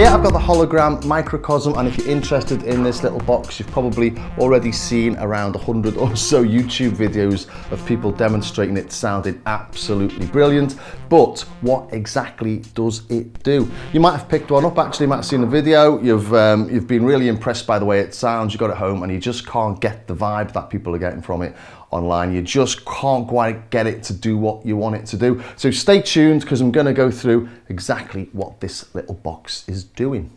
Here I've got the Hologram Microcosm, and if you're interested in this little box, you've probably already seen around 100 or so YouTube videos of people demonstrating it sounding absolutely brilliant. But what exactly does it do? You might have picked one up, actually, you might have seen a video, you've been really impressed by the way it sounds, you got it home and you just can't get the vibe that people are getting from it online. You just can't quite get it to do what you want it to do. So stay tuned, because I'm going to go through exactly what this little box is doing.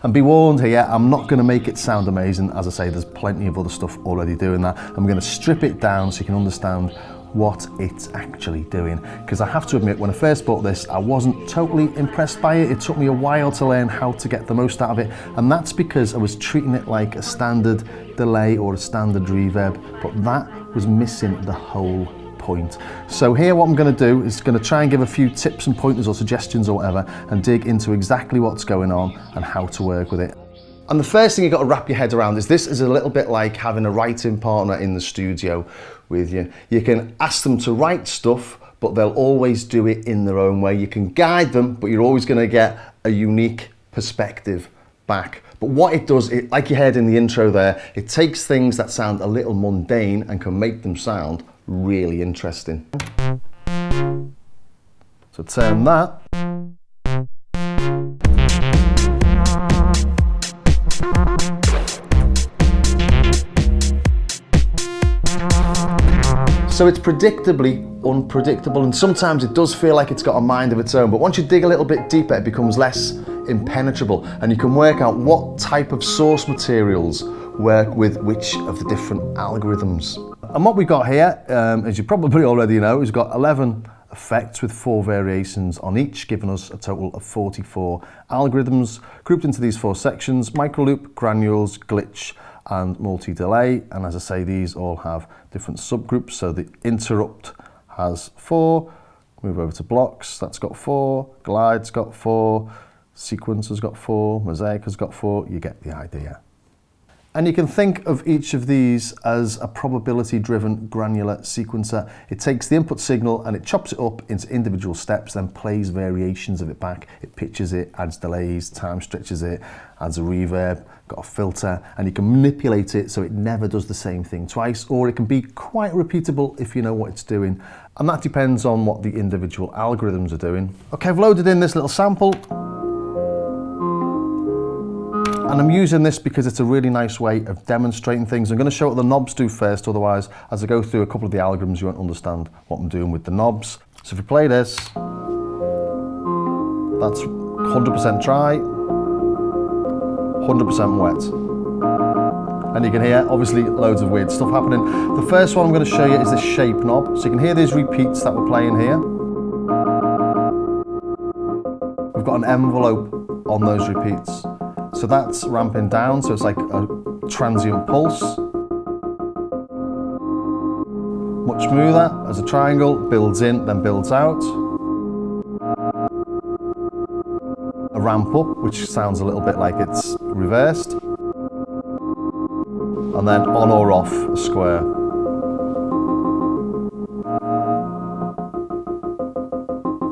And be warned here, I'm not going to make it sound amazing. As I say, there's plenty of other stuff already doing that. I'm going to strip it down so you can understand what it's actually doing. Because I have to admit, when I first bought this, I wasn't totally impressed by it. It took me a while to learn how to get the most out of it. And that's because I was treating it like a standard delay or a standard reverb, but that was missing the whole point. So here what I'm going to do is going to try and give a few tips and pointers or suggestions or whatever, and dig into exactly what's going on and how to work with it. And the first thing you've got to wrap your head around is this is a little bit like having a writing partner in the studio with you. You can ask them to write stuff, but they'll always do it in their own way. You can guide them, but you're always going to get a unique perspective back. But what it does, like you heard in the intro there, it takes things that sound a little mundane and can make them sound really interesting. So turn that. So it's predictably unpredictable, and sometimes it does feel like it's got a mind of its own, but once you dig a little bit deeper, it becomes less impenetrable, and you can work out what type of source materials work with which of the different algorithms. And what we've got here, as you probably already know, is got 11 effects with 4 variations on each, giving us a total of 44 algorithms grouped into these 4 sections: microloop, granules, glitch, and multi-delay. And as I say, these all have different subgroups. So the interrupt has 4, move over to blocks, that's got 4, glide's got 4, sequence has got 4, mosaic has got 4, you get the idea. And you can think of each of these as a probability-driven granular sequencer. It takes the input signal and it chops it up into individual steps, then plays variations of it back. It pitches it, adds delays, time stretches it, adds a reverb, got a filter, and you can manipulate it so it never does the same thing twice, or it can be quite repeatable if you know what it's doing. And that depends on what the individual algorithms are doing. Okay, I've loaded in this little sample. And I'm using this because it's a really nice way of demonstrating things. I'm going to show what the knobs do first, otherwise as I go through a couple of the algorithms you won't understand what I'm doing with the knobs. So if you play this, that's 100% dry, 100% wet. And you can hear obviously loads of weird stuff happening. The first one I'm going to show you is this shape knob. So you can hear these repeats that we're playing here. We've got an envelope on those repeats. So that's ramping down, so it's like a transient pulse. Much smoother as a triangle, builds in, then builds out. A ramp up, which sounds a little bit like it's reversed. And then on or off, a square.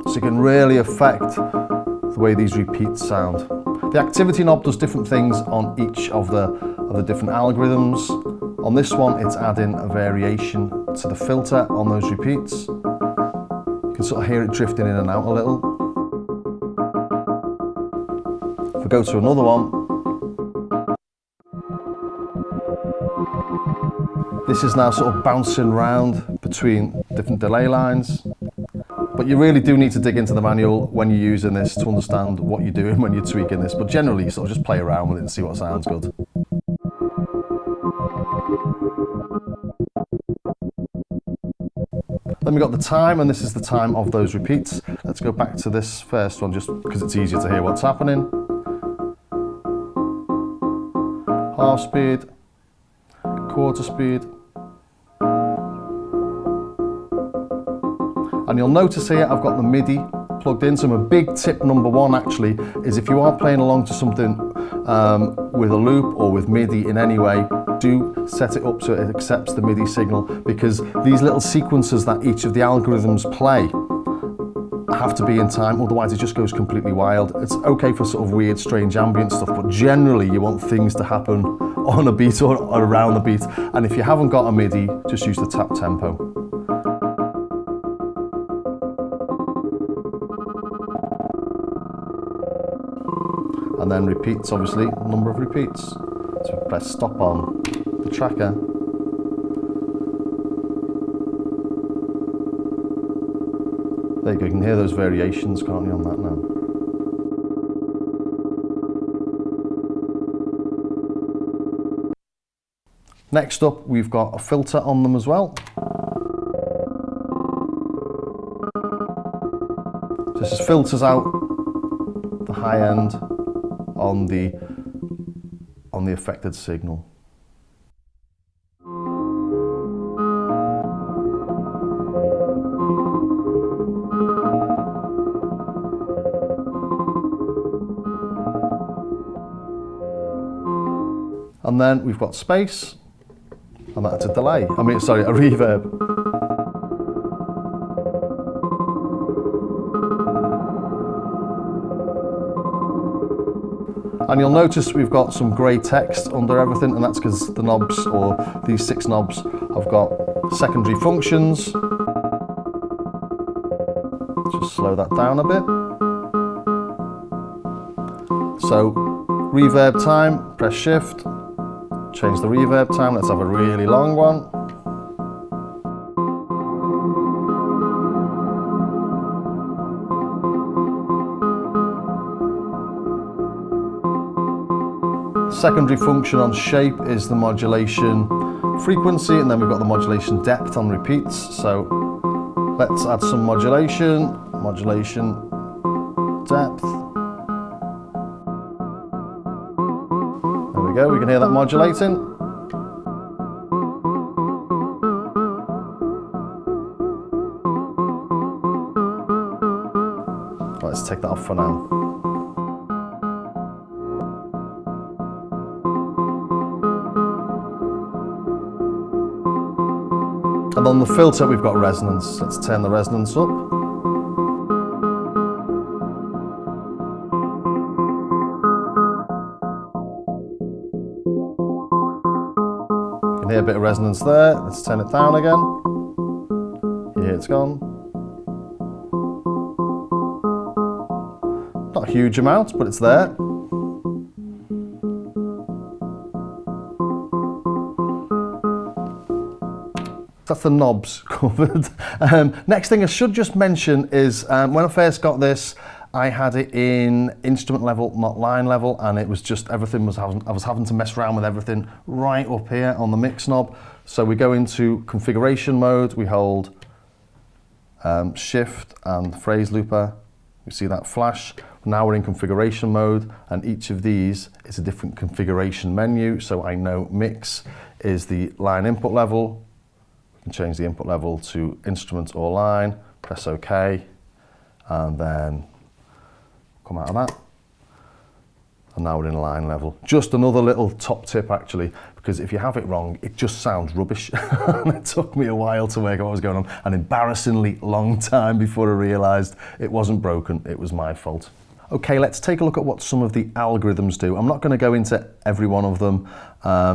So you can really affect the way these repeats sound. The activity knob does different things on each of the different algorithms. On this one, it's adding a variation to the filter on those repeats. You can sort of hear it drifting in and out a little. If we go to another one, this is now sort of bouncing around between different delay lines. But you really do need to dig into the manual when you're using this to understand what you're doing when you're tweaking this. But generally, you sort of just play around with it and see what sounds good. Then we've got the time, and this is the time of those repeats. Let's go back to this first one, just because it's easier to hear what's happening. Half speed, quarter speed. And you'll notice here I've got the MIDI plugged in. So my big tip number 1 actually is, if you are playing along to something with a loop or with MIDI in any way, do set it up so it accepts the MIDI signal, because these little sequences that each of the algorithms play have to be in time, otherwise it just goes completely wild. It's okay for sort of weird, strange ambient stuff, but generally you want things to happen on a beat or around the beat. And if you haven't got a MIDI, just use the tap tempo. And then repeats, obviously, number of repeats. So press stop on the tracker. There you go, you can hear those variations, can't you, on that now? Next up, we've got a filter on them as well. So this filters out the high end on the affected signal. And then we've got space, and that's a delay. I mean, sorry, a reverb. And you'll notice we've got some grey text under everything, and that's because the knobs, or these 6 knobs, have got secondary functions. Just slow that down a bit. So, reverb time, press shift. Change the reverb time, let's have a really long one. Secondary function on shape is the modulation frequency, and then we've got the modulation depth on repeats. So let's add some modulation depth. There we go, we can hear that modulating. Let's take that off for now. And on the filter we've got resonance. Let's turn the resonance up. You can hear a bit of resonance there. Let's turn it down again. You hear it's gone. Not a huge amount, but it's there. That's the knobs covered. Next thing I should just mention is when I first got this, I had it in instrument level, not line level, and it was just everything was I was having to mess around with everything right up here on the mix knob. So we go into configuration mode, we hold shift and phrase looper. You see that flash. Now we're in configuration mode, and each of these is a different configuration menu. So I know mix is the line input level. We can change the input level to instrument or line, press OK, and then come out of that. And now we're in line level. Just another little top tip actually, because if you have it wrong, it just sounds rubbish. And it took me a while to work out what was going on, an embarrassingly long time before I realised it wasn't broken, it was my fault. Okay, let's take a look at what some of the algorithms do. I'm not going to go into every one of them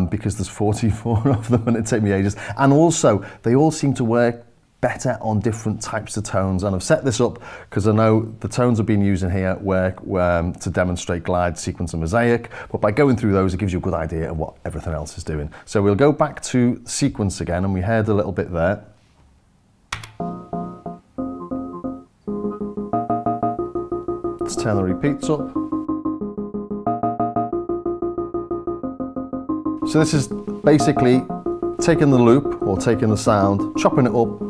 because there's 44 of them and it'd take me ages. And also, they all seem to work better on different types of tones. And I've set this up because I know the tones I've been using here work to demonstrate glide, sequence and mosaic. But by going through those, it gives you a good idea of what everything else is doing. So we'll go back to sequence again, and we heard a little bit there. Let's turn the repeats up. So this is basically taking the loop or taking the sound, chopping it up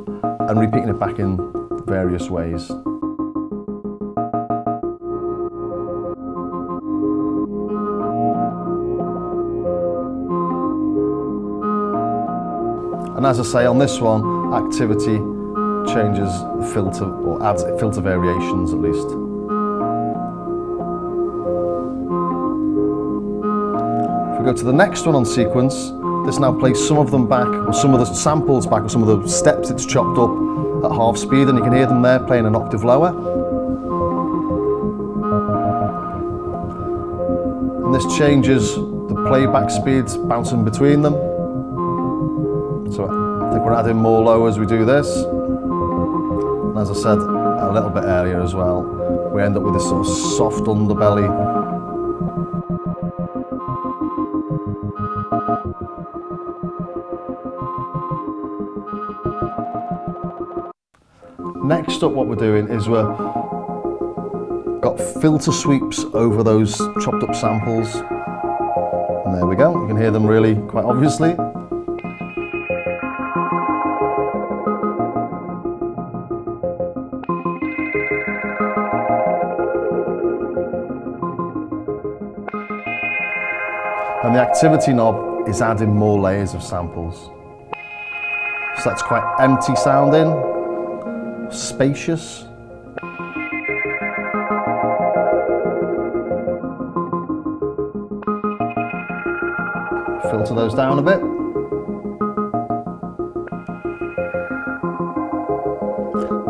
and repeating it back in various ways. And as I say, on this one, activity changes the filter, or adds filter variations at least. Go to the next one on sequence. This now plays some of them back, or some of the samples back, or some of the steps it's chopped up at half speed, and you can hear them there playing an octave lower. And this changes the playback speeds, bouncing between them. So I think we're adding more low as we do this. And as I said a little bit earlier as well, we end up with this sort of soft underbelly. Next up, what we're doing is we're got filter sweeps over those chopped up samples. And there we go, you can hear them really quite obviously. And the activity knob is adding more layers of samples. So that's quite empty sounding, spacious. Filter those down a bit.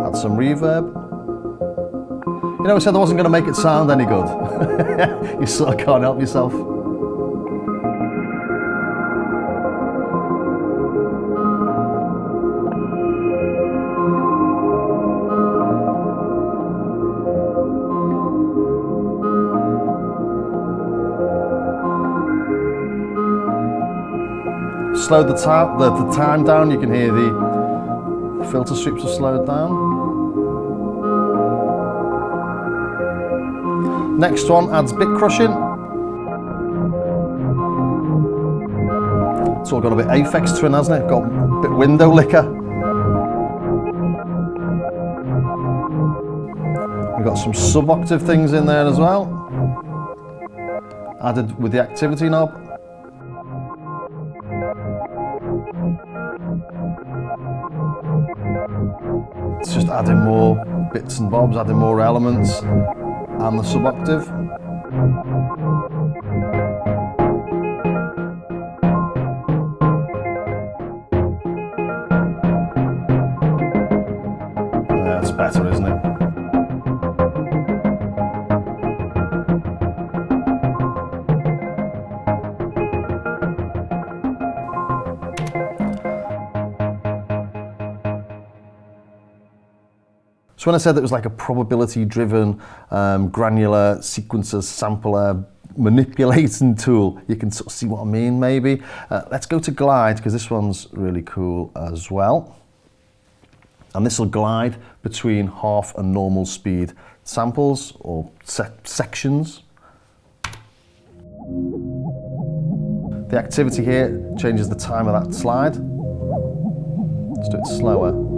Add some reverb. You know, I said I wasn't going to make it sound any good. You sort of can't help yourself. Slowed the time down, you can hear the filter sweeps have slowed down. Next one adds bit crushing. It's all got a bit aphex to it, hasn't it? Got a bit window licker. We've got some sub-octave things in there as well. Added with the activity knob. It's just adding more bits and bobs, adding more elements, and the sub-octave. Yeah, it's better, isn't it? So when I said that it was like a probability-driven, granular sequencer sampler manipulating tool, you can sort of see what I mean, maybe. Let's go to glide, because this one's really cool as well. And this will glide between half and normal speed samples or sections. The activity here changes the time of that slide. Let's do it slower.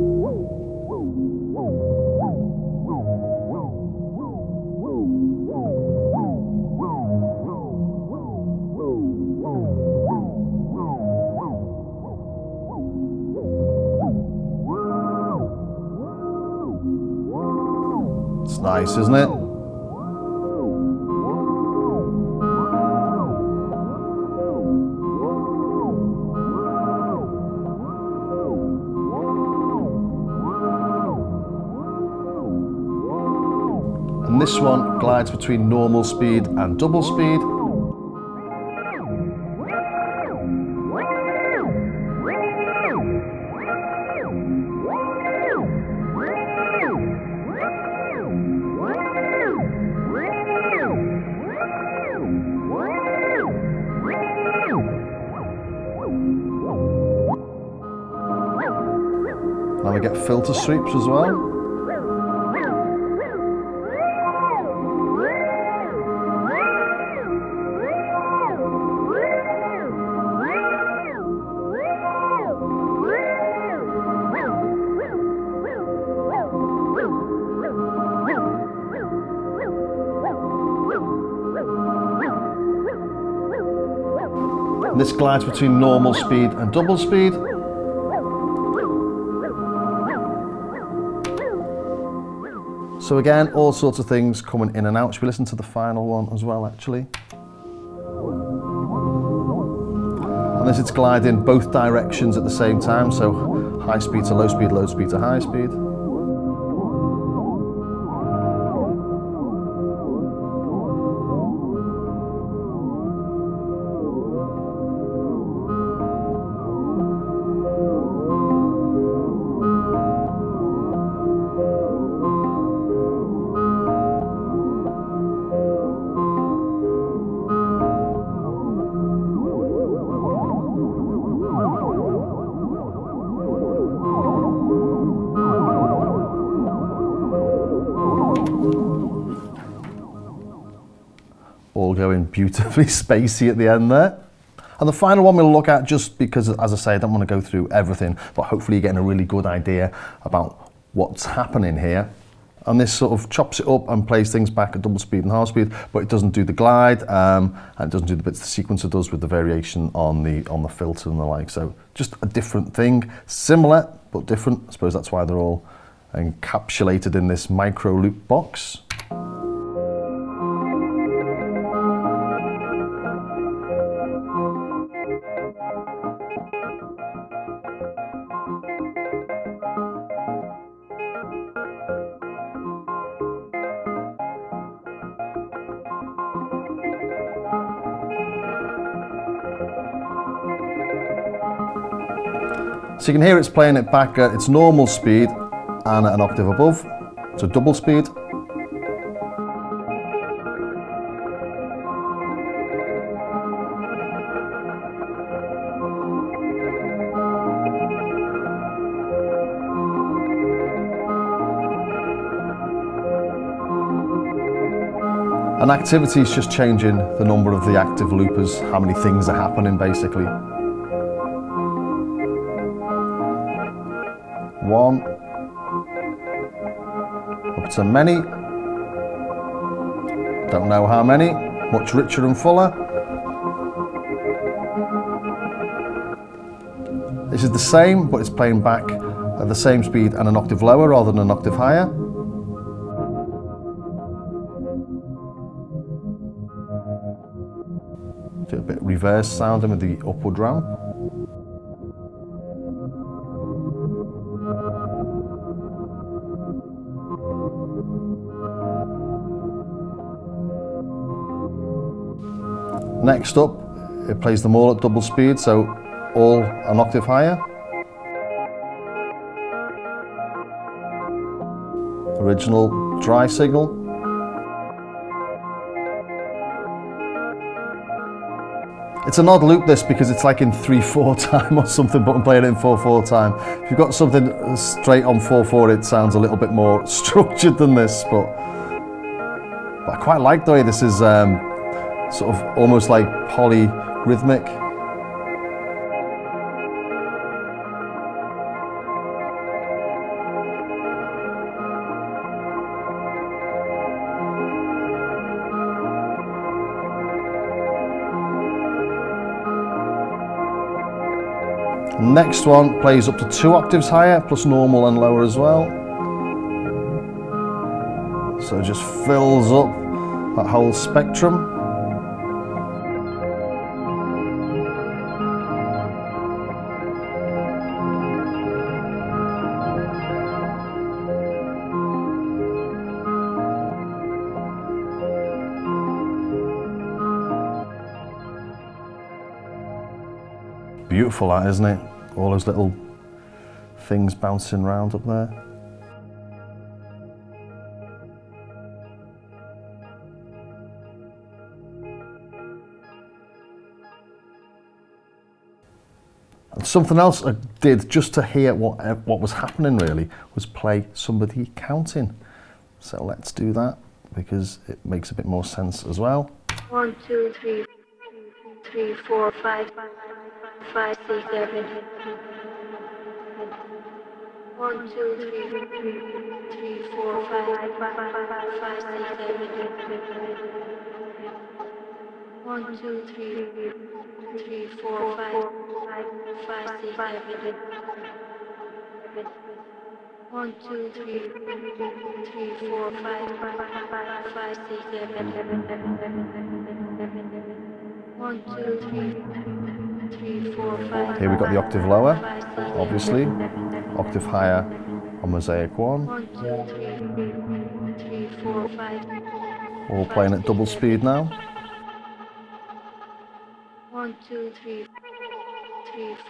It's nice, isn't it? And this one glides between normal speed and double speed. Now we get filter sweeps as well. And this glides between normal speed and double speed. So again, all sorts of things coming in and out. Should we listen to the final one as well, actually? And this is gliding both directions at the same time, so high speed to low speed to high speed. all going beautifully spacey at the end there. And the final one we'll look at, just because, as I say, I don't want to go through everything, but hopefully you're getting a really good idea about what's happening here. And this sort of chops it up and plays things back at double speed and half speed, but it doesn't do the glide, and it doesn't do the bits the sequencer does with the variation on the filter and the like. So just a different thing, similar but different. I suppose that's why they're all encapsulated in this micro loop box. So you can hear it's playing it back at its normal speed and at an octave above, so double speed. And activity is just changing the number of the active loopers, how many things are happening basically. 1, up to many, don't know how many, much richer and fuller. This is the same, but it's playing back at the same speed and an octave lower rather than an octave higher. Do a bit reverse sounding with the upward ramp. Next up, it plays them all at double speed, so all an octave higher. Original dry signal. It's an odd loop this, because it's like in 3/4 time or something, but I'm playing it in 4/4 time. If you've got something straight on 4/4, it sounds a little bit more structured than this, but I quite like the way this is sort of almost like polyrhythmic. Next one plays up to 2 octaves higher, plus normal and lower as well. So it just fills up that whole spectrum. Beautiful that, isn't it? All those little things bouncing around up there. And something else I did just to hear what was happening really was play somebody counting. So let's do that because it makes a bit more sense as well. 1, 2, 3, 3, 4, 5, 5, 6, 7. 1, 2, 3, 3, 4, 5, 5, 6, 7. 1, 2, 3, 3, 4, 5, 5, 6, 7. 1, 2, 3, 4, 5, 5, 6, 7. 1, 2, 3, 4, 5. Here we've got the octave lower, obviously. Octave higher on Mosaic 1. 1, 2, 3, 4, 5. All playing at double speed now. 1, 2, 3,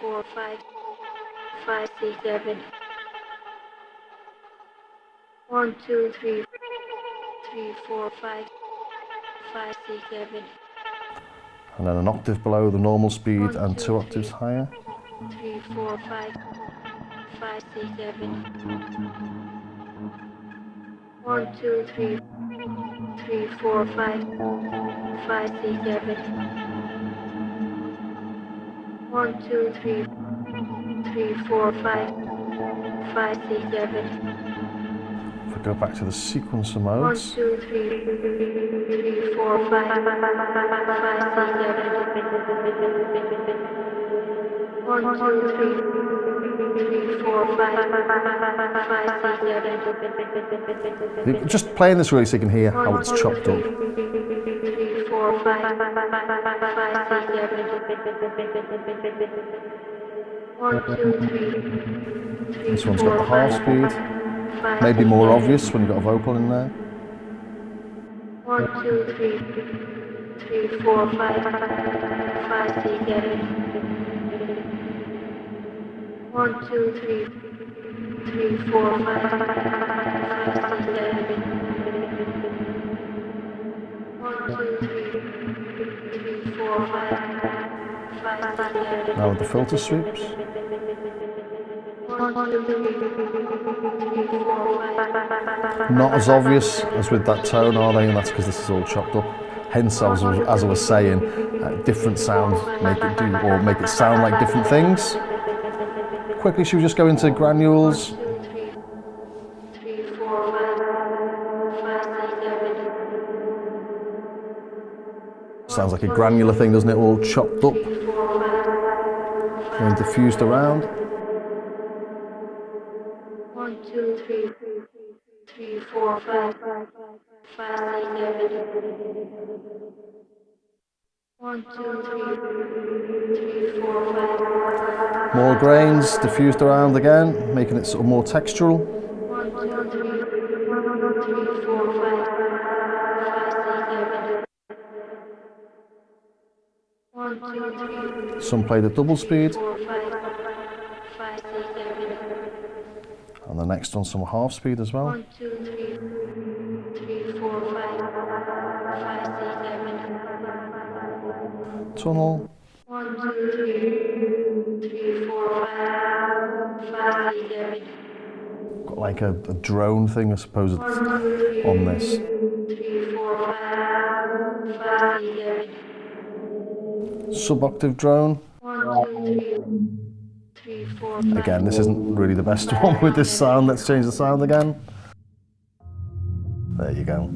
4, 5, 5, 6, 7. 1, 2, 3, 4, 5, 5, 6, 7. And then an octave below the normal speed and 2 octaves higher. 3, 4, 5, 5, 6, 7. 1, 2, 3, 4, 5, 5, 6, 7. 1, 2, 3, 4, 5, 5, 6, 7. If I go back to the sequencer 1, modes, 2, 3, 4, 5, 5, 6, 7. 1, 2, 3, 4, 5, 5, 6, 7. just playing this really so you can hear how it's chopped up. 4, 5, 5, 6, 7. 1, 2, 3, This one's 4, got the half 5, speed, 5, maybe 6, more 7. obvious when you've got a vocal in there. 1, 2, 3, 4, 5, 6, 7. 1, 2, 3, 4, 5, 6, 7. 1, 2, 3, 4, 5, 6, 7. Now with the filter sweeps. 1, 2, 3, 4, 5. Not as obvious as with that tone, are they? And that's because this is all chopped up. Hence, as I was saying, different sounds make it do or make it sound like different things. Quickly, should we just go into granules? 1, 2, 3, 4, 5, 6, 7. Sounds like a granular thing, doesn't it? All chopped up and diffused around. 1, 2, 3, 4, 5, 6, 7. 1, 2, 3, 4, 5. More grains diffused around again, making it sort of more textural. 1, 2, 3, 4, 5, 6, 7. 1, 2, 3, Some played at double speed, 4, 5, 6, 7. and the next one some half speed as well. 1, 2, 3, 4, 5, 6, 7. Tunnel, 1, 2, 3, 4, 5, 6, 7. got like a drone thing, I suppose, it's on this. 3, 4, 5, 6, 7. Sub-octave drone. 1, 2, 3, 4, 5. Again, this isn't really the best one with this sound. Let's change the sound again. There you go.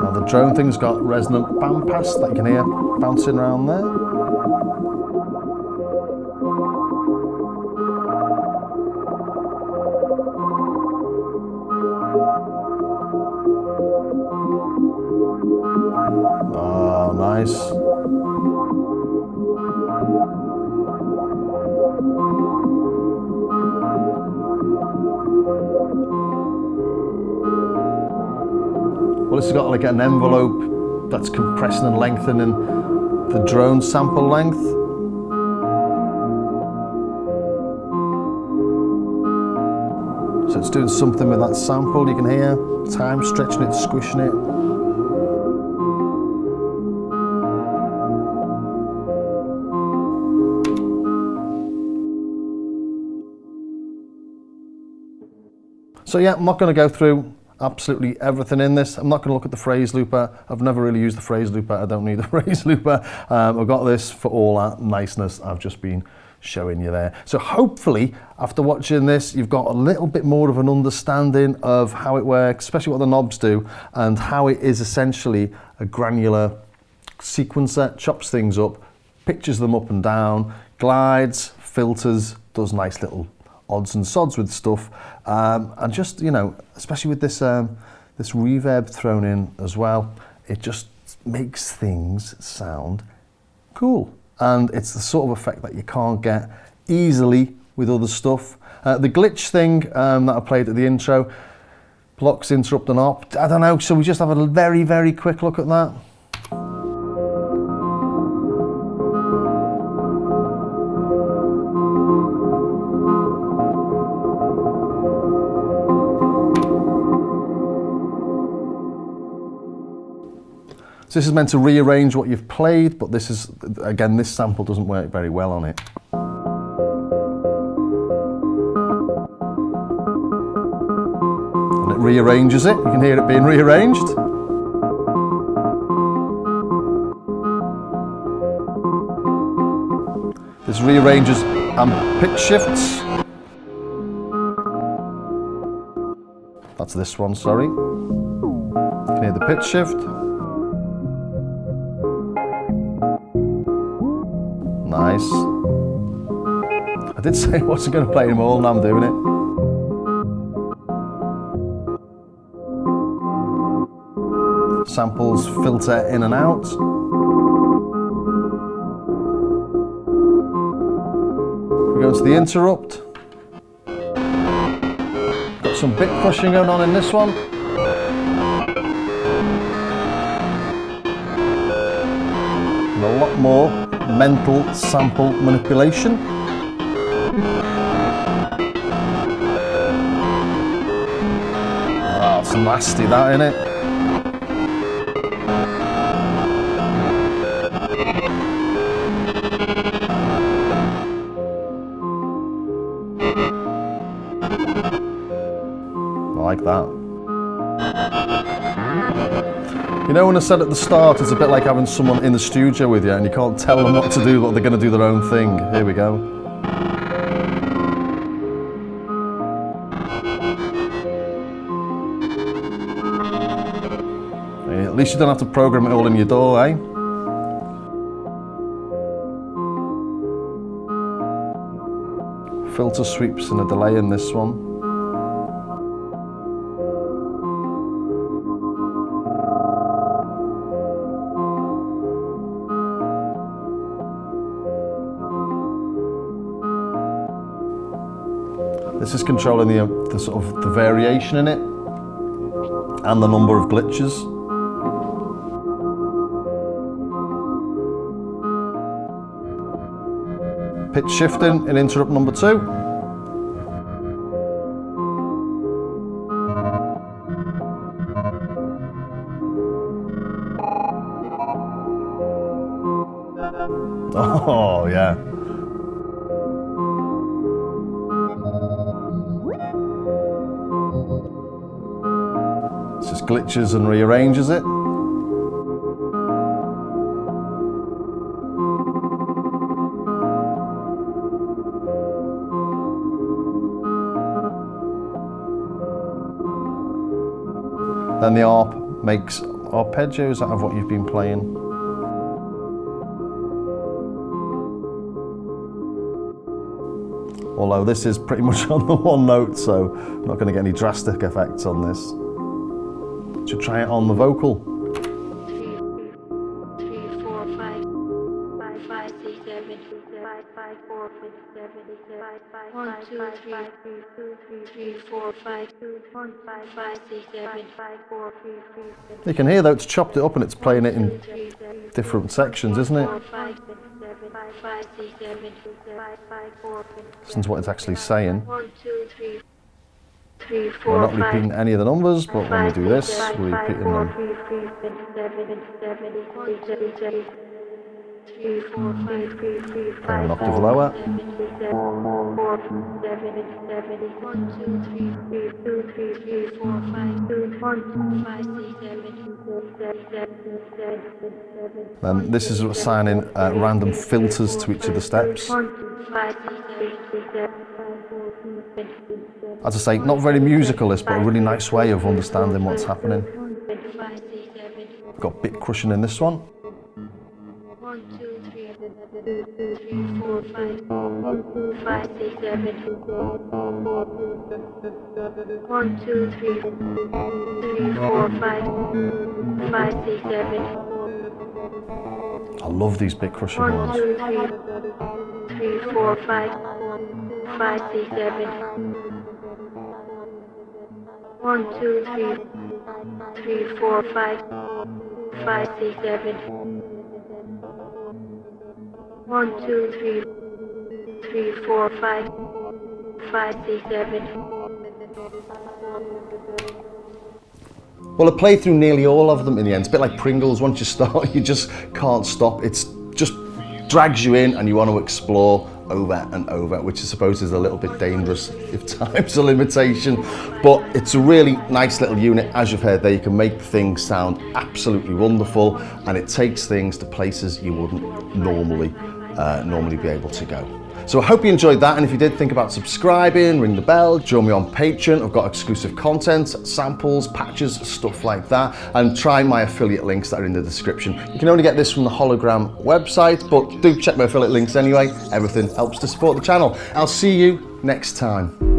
Now the drone thing's got resonant bandpass that you can hear bouncing around there. Oh, nice. Well, this has got like an envelope that's compressing and lengthening the drone sample length. So it's doing something with that sample, you can hear time stretching it, squishing it. So yeah, I'm not going to go through absolutely everything in this. I'm not going to look at the phrase looper. I've never really used the phrase looper. I don't need a phrase looper. I've got this for all that niceness I've just been showing you there. So hopefully after watching this, you've got a little bit more of an understanding of how it works, especially what the knobs do, and how it is essentially a granular sequencer, chops things up, pitches them up and down, glides, filters, does nice little odds and sods with stuff, and just, you know, especially with this this reverb thrown in as well, it just makes things sound cool, and it's the sort of effect that you can't get easily with other stuff. The glitch thing that I played at the intro, blocks, interrupt and op, I don't know, so we just have a very quick look at that. So this is meant to rearrange what you've played, but this is, again, this sample doesn't work very well on it. And it rearranges it. You can hear it being rearranged. This rearranges and pitch shifts. That's this one, sorry. You can hear the pitch shift. Nice. I did say I wasn't going to play them all, now I'm doing it. Samples filter in and out. We go to the interrupt. Got some bit crushing going on in this one. And a lot more mental sample manipulation. Oh, it's nasty that, innit? Like that. You know when I said at the start it's a bit like having someone in the studio with you and you can't tell them what to do, but they're going to do their own thing. Here we go. At least you don't have to program it all in your DAW, eh? Filter sweeps and a delay in this one. This is controlling the sort of the variation in it and the number of glitches. Pitch shifting in interrupt number 2. Oh yeah. It just glitches and rearranges it. Then the ARP makes arpeggios out of what you've been playing. Although this is pretty much on the one note, so I'm not going to get any drastic effects on this. Should try it on the vocal. 3, 4, 5, 5, 6, 7, 5, 5, 4, 5, 1, 2, 3, 4, 5, 1, 5, 5, 6, 7, 5, 4, 3, 7. You can hear though it's chopped it up and it's playing it in different sections, isn't it? Listen to what it's actually saying. 1, 2, 3, 4, We're not repeating any of the numbers, but when we do this, we're repeating them. 3, 4, 5, 3, 3, 5, An octave lower. 4, 7, 1, 2, 3, 2, 3, 3, 4, 5, 2, 1, 5, 6, 7, Then this is assigning random filters to each of the steps. As I say, not very musical this, but a really nice way of understanding what's happening. We've got bit crushing in this one. 1, 2, 3, 4, 5, 5, 6, 7. 1, 2, 3, 4, 5, 5, 6, 7. I love these bit crushing 1, ones. 2, 3, 4, 5, 5, 6, 7. 1, 2, 3, 4, 5, 5, 6, 7. 1, 2, 3, 4, 5, 5, 6, 7. Well, I played through nearly all of them in the end. It's a bit like Pringles. Once you start, you just can't stop. It's just drags you in and you want to explore over and over, which I suppose is a little bit dangerous if time's a limitation. But it's a really nice little unit. As you've heard there, you can make things sound absolutely wonderful, and it takes things to places you wouldn't normally be able to go. So I hope you enjoyed that, and if you did, think about subscribing, ring the bell, join me on Patreon. I've got exclusive content, samples, patches, stuff like that, and try my affiliate links that are in the description. You can only get this from the Hologram website, but do check my affiliate links anyway. Everything helps to support the channel. I'll see you next time.